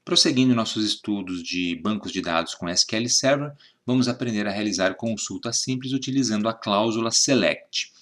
Prosseguindo nossos estudos de bancos de dados com SQL Server, vamos aprender a realizar consultas simples utilizando a cláusula SELECT,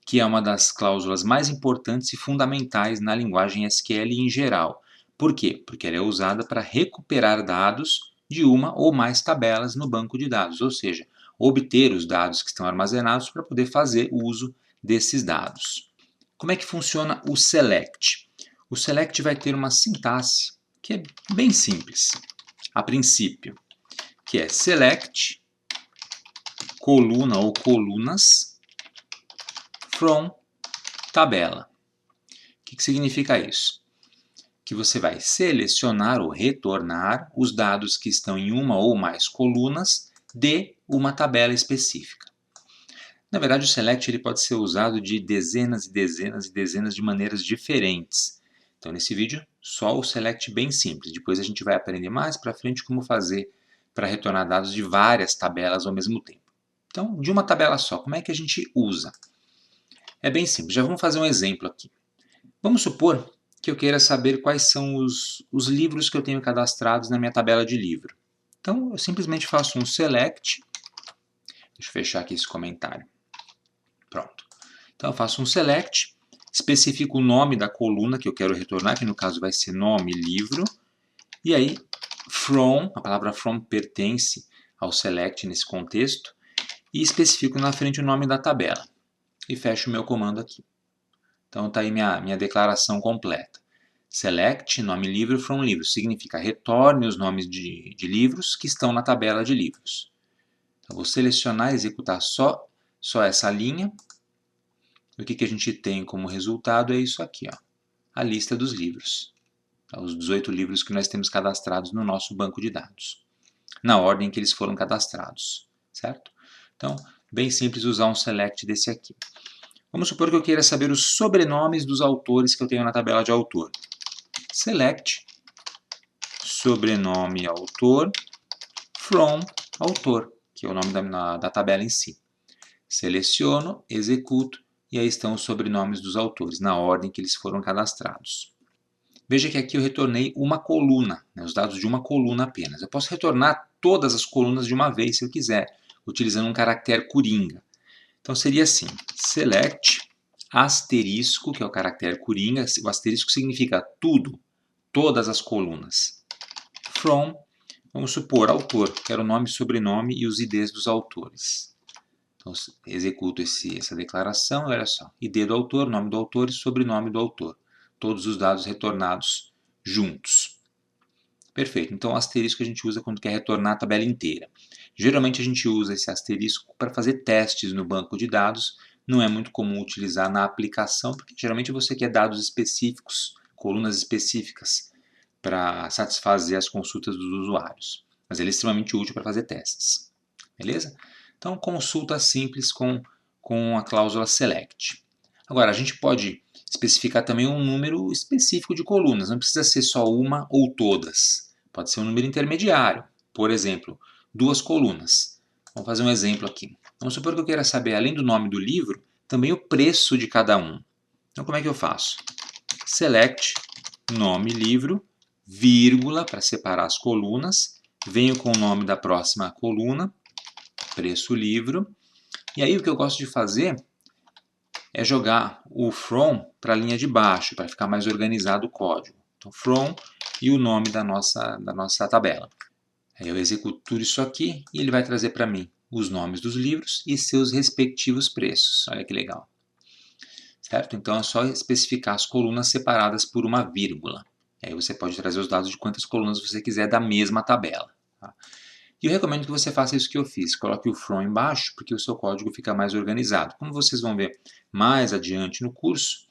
que é uma das cláusulas mais importantes e fundamentais na linguagem SQL em geral. Por quê? Porque ela é usada para recuperar dados de uma ou mais tabelas no banco de dados, ou seja, obter os dados que estão armazenados para poder fazer uso desses dados. Como é que funciona o SELECT? O SELECT vai ter uma sintaxe que é bem simples, a princípio, que é SELECT, coluna ou colunas, from tabela. O que significa isso? Que você vai selecionar ou retornar os dados que estão em uma ou mais colunas de uma tabela específica. Na verdade, o SELECT ele pode ser usado de dezenas e dezenas e dezenas de maneiras diferentes. Então, nesse vídeo, só o SELECT bem simples. Depois a gente vai aprender mais para frente como fazer para retornar dados de várias tabelas ao mesmo tempo. Então, de uma tabela só, como é que a gente usa? É bem simples. Já vamos fazer um exemplo aqui. Vamos supor que eu queira saber quais são os livros que eu tenho cadastrados na minha tabela de livro. Então, eu simplesmente faço um SELECT. Deixa eu fechar aqui esse comentário. Pronto. Então, eu faço um SELECT, especifico o nome da coluna que eu quero retornar, que no caso vai ser nome livro, e aí, from, a palavra from pertence ao SELECT nesse contexto, e especifico na frente o nome da tabela. E fecho o meu comando aqui. Então, está aí minha declaração completa. SELECT, nome livro, from livro, significa retorne os nomes de livros que estão na tabela de livros. Então, vou selecionar e executar só essa linha. O que a gente tem como resultado é isso aqui, ó, a lista dos livros. Os 18 livros que nós temos cadastrados no nosso banco de dados, na ordem que eles foram cadastrados, certo? Então, bem simples usar um SELECT desse aqui. Vamos supor que eu queira saber os sobrenomes dos autores que eu tenho na tabela de autor. SELECT, sobrenome autor, from autor, que é o nome da tabela em si. Seleciono, executo, e aí estão os sobrenomes dos autores, na ordem que eles foram cadastrados. Veja que aqui eu retornei uma coluna, os dados de uma coluna apenas. Eu posso retornar todas as colunas de uma vez, se eu quiser, utilizando um caractere coringa. Então seria assim, SELECT, asterisco, que é o caractere coringa, o asterisco significa tudo, todas as colunas. From, vamos supor, autor, que era o nome, sobrenome e os IDs dos autores. Então, executo essa declaração, olha só, ID do autor, nome do autor e sobrenome do autor. Todos os dados retornados juntos. Perfeito, então o asterisco a gente usa quando quer retornar a tabela inteira. Geralmente a gente usa esse asterisco para fazer testes no banco de dados. Não é muito comum utilizar na aplicação, porque geralmente você quer dados específicos, colunas específicas, para satisfazer as consultas dos usuários. Mas ele é extremamente útil para fazer testes. Beleza? Então, consulta simples com a cláusula SELECT. Agora, a gente pode especificar também um número específico de colunas, não precisa ser só uma ou todas. Pode ser um número intermediário, por exemplo, 2 colunas. Vamos fazer um exemplo aqui. Vamos supor que eu queira saber, além do nome do livro, também o preço de cada um. Então, como é que eu faço? SELECT, nome livro, vírgula, para separar as colunas, venho com o nome da próxima coluna, preço livro, e aí o que eu gosto de fazer é jogar o from para a linha de baixo, para ficar mais organizado o código. Então, from e o nome da nossa tabela. Aí eu executo tudo isso aqui e ele vai trazer para mim os nomes dos livros e seus respectivos preços. Olha que legal. Certo? Então é só especificar as colunas separadas por uma vírgula. Aí você pode trazer os dados de quantas colunas você quiser da mesma tabela. Tá? E eu recomendo que você faça isso que eu fiz. Coloque o from embaixo, porque o seu código fica mais organizado. Como vocês vão ver mais adiante no curso,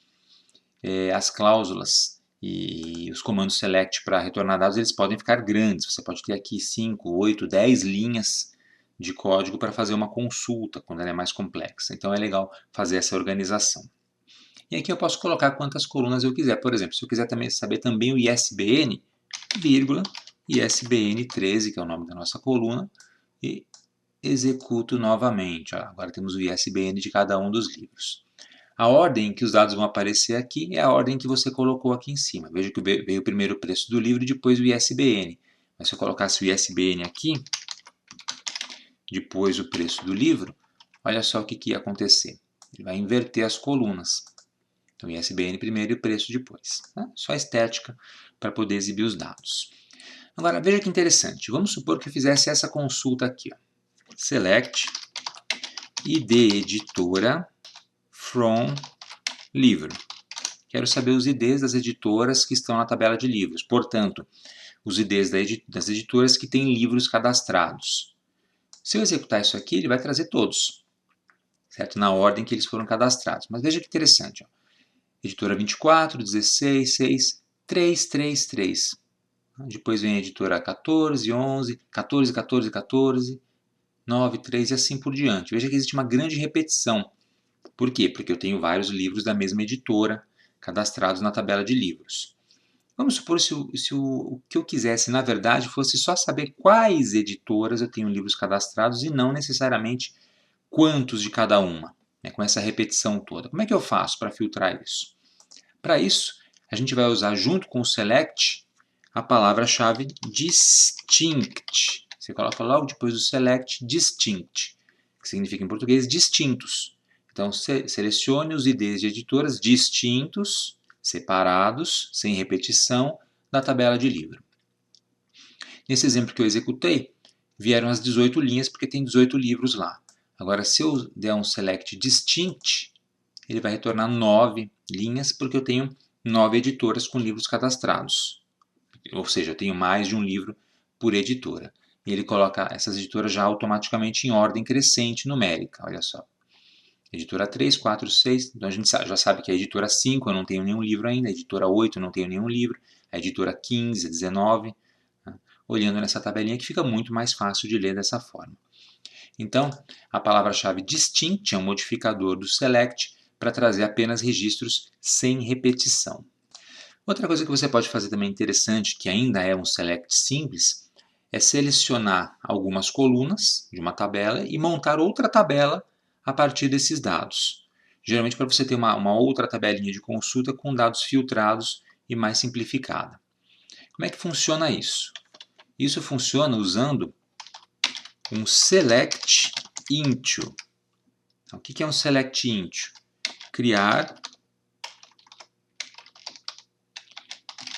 as cláusulas e os comandos select para retornar dados, eles podem ficar grandes. Você pode ter aqui 5, 8, 10 linhas de código para fazer uma consulta, quando ela é mais complexa. Então é legal fazer essa organização. E aqui eu posso colocar quantas colunas eu quiser. Por exemplo, se eu quiser saber também o ISBN, vírgula, ISBN 13, que é o nome da nossa coluna, e executo novamente. Agora temos o ISBN de cada um dos livros. A ordem em que os dados vão aparecer aqui é a ordem que você colocou aqui em cima. Veja que veio primeiro o preço do livro e depois o ISBN. Mas se eu colocasse o ISBN aqui, depois o preço do livro, olha só o que ia acontecer. Ele vai inverter as colunas. Então, ISBN primeiro e o preço depois. Só estética para poder exibir os dados. Agora, veja que interessante. Vamos supor que eu fizesse essa consulta aqui. Ó. Select ID editora from livro. Quero saber os IDs das editoras que estão na tabela de livros. Portanto, os IDs das editoras que têm livros cadastrados. Se eu executar isso aqui, ele vai trazer todos, certo? Na ordem que eles foram cadastrados. Mas veja que interessante. Ó. Editora 24, 16, 6, 3, 3, 3. Depois vem a editora 14, 11, 14, 14, 14, 9, 3 e assim por diante. Veja que existe uma grande repetição. Por quê? Porque eu tenho vários livros da mesma editora cadastrados na tabela de livros. Vamos supor se o que eu quisesse, na verdade, fosse só saber quais editoras eu tenho livros cadastrados e não necessariamente quantos de cada uma, né, com essa repetição toda. Como é que eu faço para filtrar isso? Para isso, a gente vai usar junto com o select a palavra-chave distinct. Você coloca logo depois do select distinct, que significa em português distintos. Então, selecione os IDs de editoras distintos, separados, sem repetição, da tabela de livro. Nesse exemplo que eu executei, vieram as 18 linhas, porque tem 18 livros lá. Agora, se eu der um select distinct, ele vai retornar 9 linhas, porque eu tenho 9 editoras com livros cadastrados. Ou seja, eu tenho mais de um livro por editora. E ele coloca essas editoras já automaticamente em ordem crescente numérica, olha só. Editora 3, 4, 6, então a gente já sabe que a editora 5 eu não tenho nenhum livro ainda, a editora 8 eu não tenho nenhum livro, a editora 15, 19, né? Olhando nessa tabelinha que fica muito mais fácil de ler dessa forma. Então, a palavra-chave distinct é um modificador do select para trazer apenas registros sem repetição. Outra coisa que você pode fazer também interessante, que ainda é um select simples, é selecionar algumas colunas de uma tabela e montar outra tabela a partir desses dados. Geralmente para você ter uma outra tabelinha de consulta com dados filtrados e mais simplificada. Como é que funciona isso? Isso funciona usando um select into. Então, o que é um select into? Criar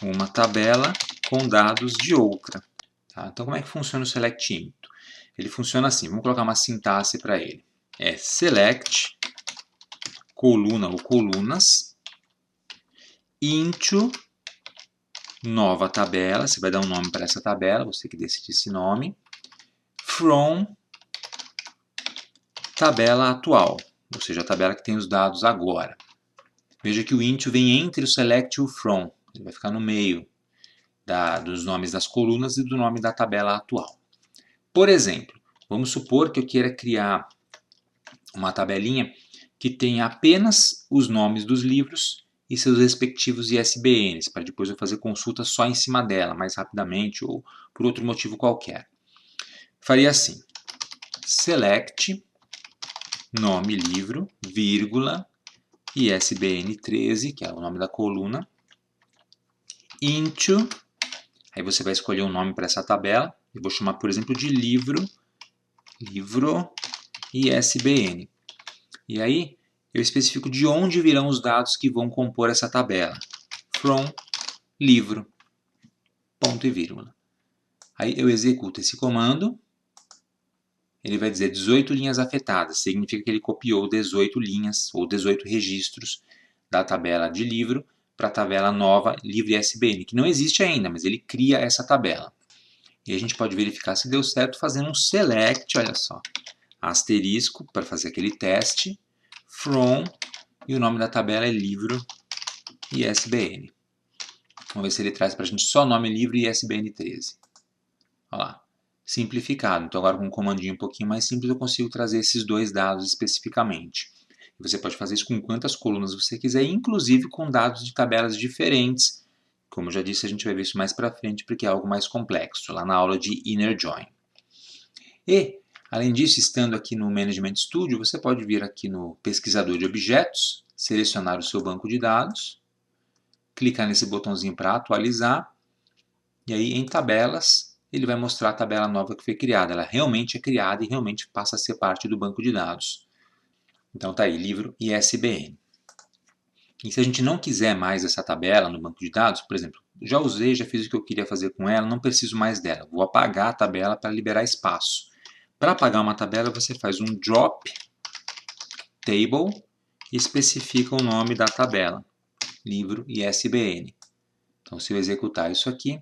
uma tabela com dados de outra. Tá? Então, como é que funciona o select into? Ele funciona assim, vamos colocar uma sintaxe para ele. É select, coluna ou colunas, into, nova tabela, você vai dar um nome para essa tabela, você que decide esse nome, from, tabela atual, ou seja, a tabela que tem os dados agora. Veja que o into vem entre o select e o from, ele vai ficar no meio dos nomes das colunas e do nome da tabela atual. Por exemplo, vamos supor que eu queira criar uma tabelinha que tenha apenas os nomes dos livros e seus respectivos ISBNs, para depois eu fazer consulta só em cima dela, mais rapidamente ou por outro motivo qualquer. Faria assim, select, nome livro, vírgula, ISBN 13, que é o nome da coluna, into, aí você vai escolher um nome para essa tabela, eu vou chamar, por exemplo, de livro ISBN. E aí, eu especifico de onde virão os dados que vão compor essa tabela. From, livro, ponto e vírgula. Aí eu executo esse comando, ele vai dizer 18 linhas afetadas, significa que ele copiou 18 linhas ou 18 registros da tabela de livro para a tabela nova livro ISBN, que não existe ainda, mas ele cria essa tabela. E a gente pode verificar se deu certo fazendo um select, olha só, asterisco para fazer aquele teste, from, e o nome da tabela é livro ISBN. Vamos ver se ele traz para a gente só nome livro e ISBN 13. Olha lá, simplificado. Então agora com um comandinho um pouquinho mais simples eu consigo trazer esses dois dados especificamente. E você pode fazer isso com quantas colunas você quiser, inclusive com dados de tabelas diferentes. Como eu já disse, a gente vai ver isso mais para frente porque é algo mais complexo, lá na aula de Inner Join. E, além disso, estando aqui no Management Studio, você pode vir aqui no pesquisador de objetos, selecionar o seu banco de dados, clicar nesse botãozinho para atualizar, e aí em tabelas ele vai mostrar a tabela nova que foi criada. Ela realmente é criada e realmente passa a ser parte do banco de dados. Então tá aí, livro ISBN. E se a gente não quiser mais essa tabela no banco de dados, por exemplo, já usei, já fiz o que eu queria fazer com ela, não preciso mais dela. Vou apagar a tabela para liberar espaço. Para apagar uma tabela, você faz um drop table e especifica o nome da tabela, livro ISBN. Então, se eu executar isso aqui,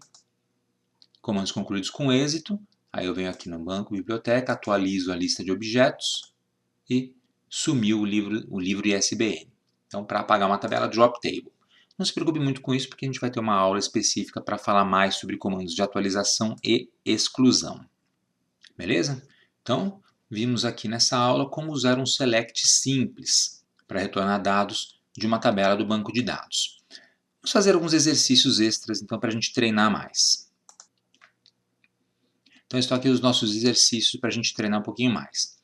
comandos concluídos com êxito, aí eu venho aqui no banco, biblioteca, atualizo a lista de objetos e sumiu o livro ISBN. Então, para apagar uma tabela, drop table. Não se preocupe muito com isso, porque a gente vai ter uma aula específica para falar mais sobre comandos de atualização e exclusão. Beleza? Então, vimos aqui nessa aula como usar um select simples para retornar dados de uma tabela do banco de dados. Vamos fazer alguns exercícios extras, então, para a gente treinar mais. Então, estão aqui os nossos exercícios para a gente treinar um pouquinho mais.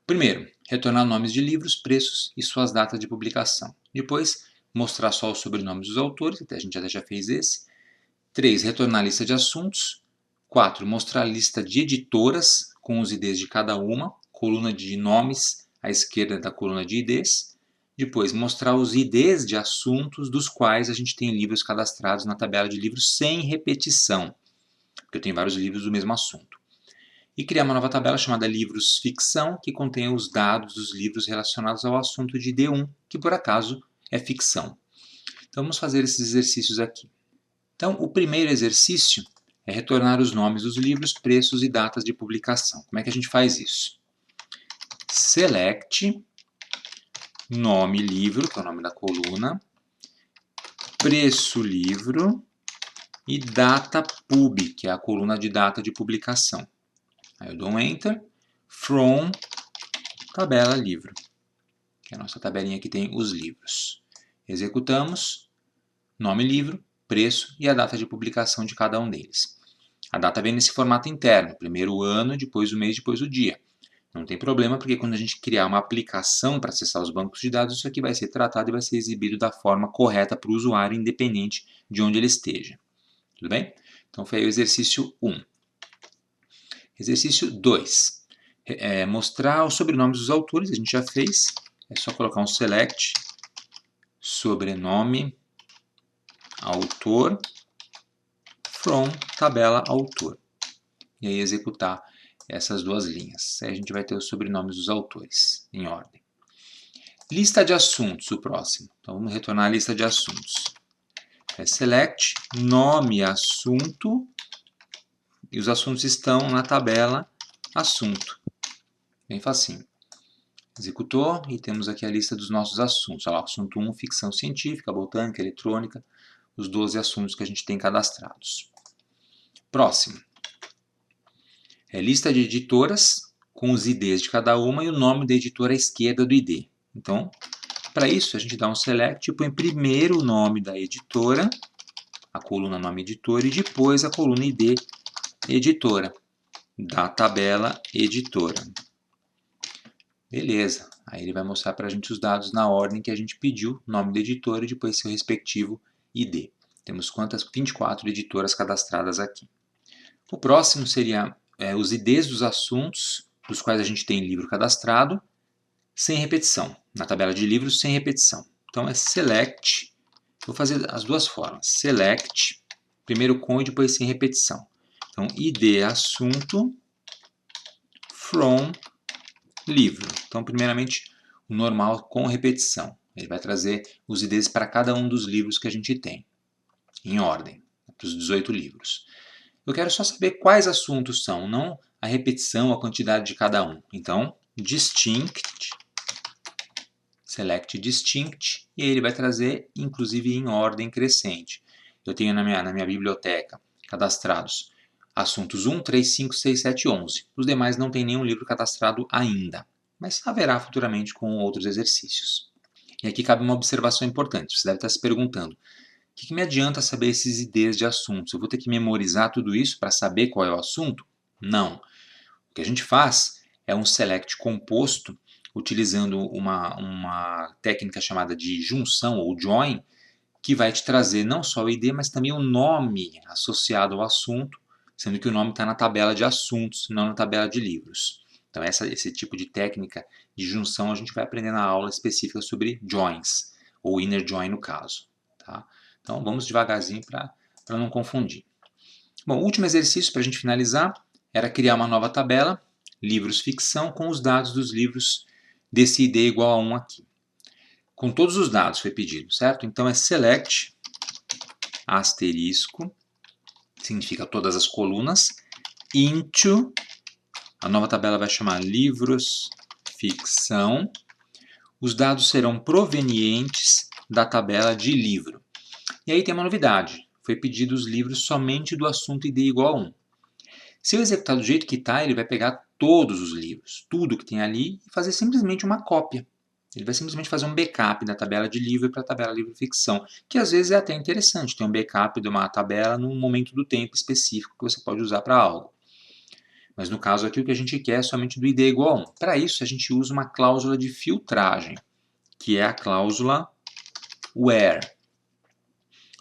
Primeiro, retornar nomes de livros, preços e suas datas de publicação. Depois, mostrar só os sobrenomes dos autores, até a gente já fez esse. 3, retornar a lista de assuntos. 4, mostrar a lista de editoras com os IDs de cada uma, coluna de nomes à esquerda da coluna de IDs. Depois, mostrar os IDs de assuntos dos quais a gente tem livros cadastrados na tabela de livros sem repetição, porque eu tenho vários livros do mesmo assunto. E criar uma nova tabela chamada Livros Ficção, que contém os dados dos livros relacionados ao assunto de D1, que por acaso é ficção. Então vamos fazer esses exercícios aqui. Então o primeiro exercício é retornar os nomes dos livros, preços e datas de publicação. Como é que a gente faz isso? Select, nome livro, que é o nome da coluna, preço livro e data pub, que é a coluna de data de publicação. Aí eu dou um Enter, from, tabela livro, que é a nossa tabelinha que tem os livros. Executamos, nome livro, preço e a data de publicação de cada um deles. A data vem nesse formato interno, primeiro o ano, depois o mês, depois o dia. Não tem problema, porque quando a gente criar uma aplicação para acessar os bancos de dados, isso aqui vai ser tratado e vai ser exibido da forma correta para o usuário, independente de onde ele esteja. Tudo bem? Então foi o exercício 1. Exercício 2. Mostrar os sobrenomes dos autores. A gente já fez. É só colocar um select, sobrenome, autor, from, tabela, autor. E aí executar essas duas linhas. Aí a gente vai ter os sobrenomes dos autores em ordem. Lista de assuntos, o próximo. Então vamos retornar a lista de assuntos. Select, nome, assunto. E os assuntos estão na tabela assunto. Bem facinho. Executou e temos aqui a lista dos nossos assuntos. Olha lá, assunto 1, ficção científica, botânica, eletrônica, os 12 assuntos que a gente tem cadastrados. Próximo. Lista de editoras com os IDs de cada uma e o nome da editora à esquerda do ID. Então, para isso, a gente dá um select e põe primeiro o nome da editora, a coluna nome editora, e depois a coluna ID editora, da tabela editora. Beleza, aí ele vai mostrar para a gente os dados na ordem que a gente pediu, nome da editora e depois seu respectivo ID. Temos quantas? 24 editoras cadastradas aqui. O próximo seria os IDs dos assuntos dos quais a gente tem livro cadastrado, sem repetição, na tabela de livros sem repetição. Então é select, vou fazer as duas formas, select, primeiro com e depois sem repetição. Então, ID assunto, from, livro. Então, primeiramente, o normal com repetição. Ele vai trazer os IDs para cada um dos livros que a gente tem, em ordem, para os 18 livros. Eu quero só saber quais assuntos são, não a repetição, a quantidade de cada um. Então, distinct, select distinct, e aí ele vai trazer, inclusive, em ordem crescente. Eu tenho na minha biblioteca cadastrados assuntos 1, 3, 5, 6, 7 e 11. Os demais não tem nenhum livro cadastrado ainda, mas haverá futuramente com outros exercícios. E aqui cabe uma observação importante. Você deve estar se perguntando, o que me adianta saber esses IDs de assuntos? Eu vou ter que memorizar tudo isso para saber qual é o assunto? Não. O que a gente faz é um select composto utilizando uma técnica chamada de junção ou join, que vai te trazer não só o ID, mas também o nome associado ao assunto, sendo que o nome está na tabela de assuntos, não na tabela de livros. Então esse tipo de técnica de junção a gente vai aprender na aula específica sobre joins, ou inner join no caso. Tá? Então vamos devagarzinho para não confundir. Bom, o último exercício para a gente finalizar era criar uma nova tabela, livros ficção, com os dados dos livros desse ID igual a 1 aqui. Com todos os dados foi pedido, certo? Então é select, asterisco, significa todas as colunas, into, a nova tabela vai chamar livros ficção, os dados serão provenientes da tabela de livro. E aí tem uma novidade, foi pedido os livros somente do assunto ID igual a 1. Se eu executar do jeito que está, ele vai pegar todos os livros, tudo que tem ali, e fazer simplesmente uma cópia. Ele vai simplesmente fazer um backup da tabela de livro para a tabela livro ficção, que às vezes é até interessante, ter um backup de uma tabela num momento do tempo específico que você pode usar para algo. Mas no caso aqui o que a gente quer é somente do ID igual a 1. Para isso a gente usa uma cláusula de filtragem, que é a cláusula where.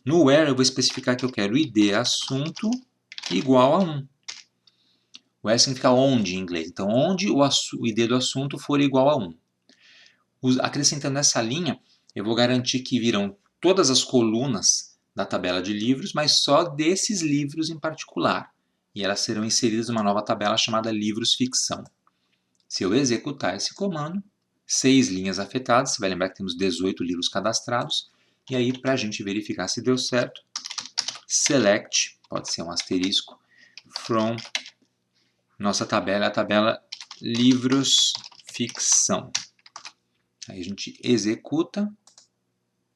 No where eu vou especificar que eu quero ID assunto igual a 1. Where significa onde em inglês, então onde o ID do assunto for igual a 1. Acrescentando essa linha, eu vou garantir que virão todas as colunas da tabela de livros, mas só desses livros em particular. E elas serão inseridas numa nova tabela chamada livros ficção. Se eu executar esse comando, 6 linhas afetadas, você vai lembrar que temos 18 livros cadastrados, e aí para a gente verificar se deu certo, select, pode ser um asterisco, from, nossa tabela é a tabela livros ficção. Aí a gente executa,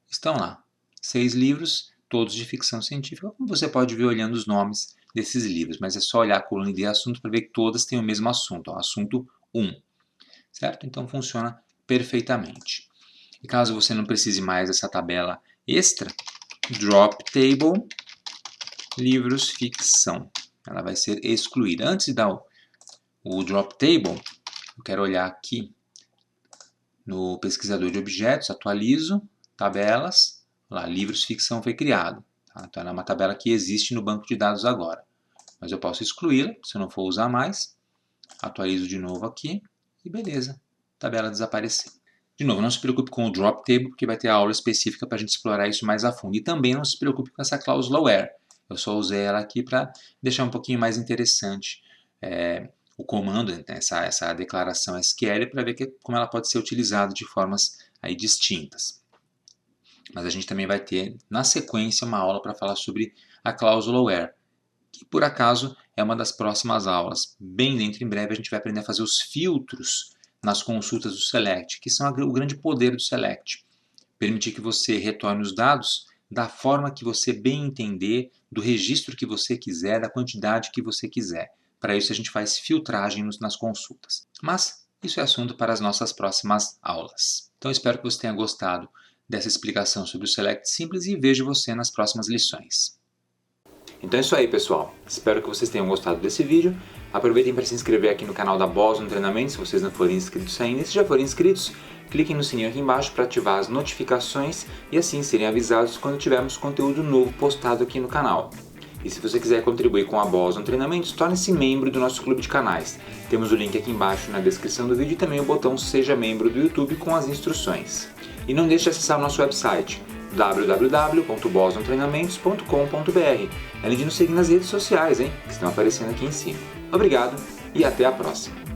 estão lá, 6 livros, todos de ficção científica, como você pode ver olhando os nomes desses livros, mas é só olhar a coluna de assunto para ver que todas têm o mesmo assunto, ó, assunto 1, certo? Então funciona perfeitamente. E caso você não precise mais dessa tabela extra, drop table, livros ficção, ela vai ser excluída. Antes de dar o drop table, eu quero olhar aqui no pesquisador de objetos, atualizo, tabelas, lá, livros ficção foi criado. Tá? Então, ela é uma tabela que existe no banco de dados agora. Mas eu posso excluí-la, se eu não for usar mais. Atualizo de novo aqui e beleza, a tabela desapareceu. De novo, não se preocupe com o drop table, porque vai ter a aula específica para a gente explorar isso mais a fundo. E também não se preocupe com essa cláusula where. Eu só usei ela aqui para deixar um pouquinho mais interessante o comando, essa declaração SQL, para ver como ela pode ser utilizada de formas aí distintas. Mas a gente também vai ter, na sequência, uma aula para falar sobre a cláusula where, que por acaso é uma das próximas aulas. Bem dentro, em breve, a gente vai aprender a fazer os filtros nas consultas do Select, que são o grande poder do Select. Permitir que você retorne os dados da forma que você bem entender, do registro que você quiser, da quantidade que você quiser. Para isso a gente faz filtragem nas consultas. Mas isso é assunto para as nossas próximas aulas. Então espero que você tenha gostado dessa explicação sobre o Select Simples e vejo você nas próximas lições. Então é isso aí, pessoal. Espero que vocês tenham gostado desse vídeo. Aproveitem para se inscrever aqui no canal da Boston Treinamento, se vocês não forem inscritos ainda. E se já forem inscritos, cliquem no sininho aqui embaixo para ativar as notificações e assim serem avisados quando tivermos conteúdo novo postado aqui no canal. E se você quiser contribuir com a Boston Treinamentos, torne-se membro do nosso clube de canais. Temos o link aqui embaixo na descrição do vídeo e também o botão Seja Membro do YouTube com as instruções. E não deixe de acessar o nosso website www.bostontreinamentos.com.br, além de nos seguir nas redes sociais, que estão aparecendo aqui em cima. Obrigado e até a próxima!